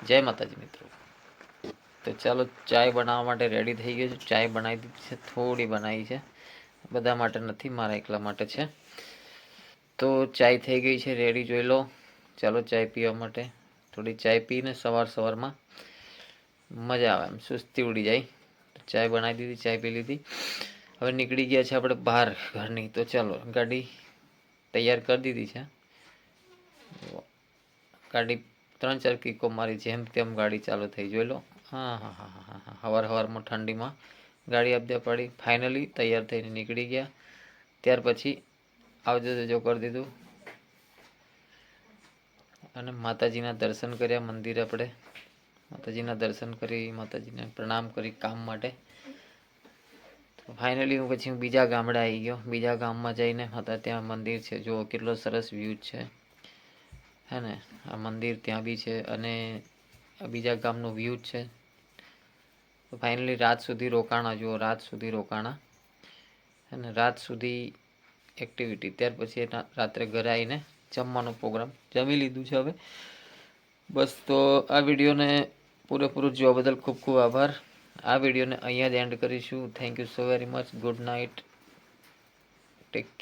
જય માતાજી મિત્રો। તો ચાલો ચાય બનાવવા માટે રેડી થઈ ગયો છે। ચાય બનાવી દીધી છે, થોડી બનાવી છે, બધા માટે નથી, મારા એકલા માટે છે। તો ચાય થઈ ગઈ છે રેડી, જોઈ લો। ચાલો ચાય પીવા માટે। થોડી ચાય પીને સવારમાં મજા આવે, એમ સુસ્તી ઉડી જાય। ચાય બનાવી દીધી, ચાય પી લીધી। હવે નીકળી ગયા છે આપણે બહાર ઘરની। તો ચાલો ગાડી તૈયાર કરી દીધી છે। ગાડી 3-4 કિકો મારી, જેમ તેમ ગાડી ચાલુ થઈ, જોઈ લો। હા હા હા હા હા, હવારમાં ઠંડીમાં ગાડી આપદે પડી। ફાઇનલી તૈયાર થઈને નીકળી ગયા। ત્યાર પછી આવજો જજો કરી દીધું અને માતાજીના દર્શન કર્યા મંદિર આપણે। માતાજીના દર્શન કરી, માતાજીને પ્રણામ કરી કામ માટે। ફાઇનલી હું બીજા ગામડે આવી ગયો। બીજા ગામમાં જઈને હતા, ત્યાં મંદિર છે, જો કેટલો સરસ વ્યૂ છે, હે ને। આ મંદિર ત્યાં બી છે અને બીજા ગામનો વ્યૂ છે। તો ફાઇનલી રાત સુધી રોકાણા, જુઓ રાત સુધી રોકાણા અને રાત સુધી એક્ટિવિટી। ત્યાર પછી રાત્રે ઘરે આવીને જમવાનો પ્રોગ્રામ જમી લીધું છે હવે બસ। તો આ વિડીયોને પૂરેપૂરું જોવા બદલ ખૂબ ખૂબ આભાર। આ વિડીયોને અહીંયા જ એન્ડ કરીશું। Thank you so very much. Good night, tech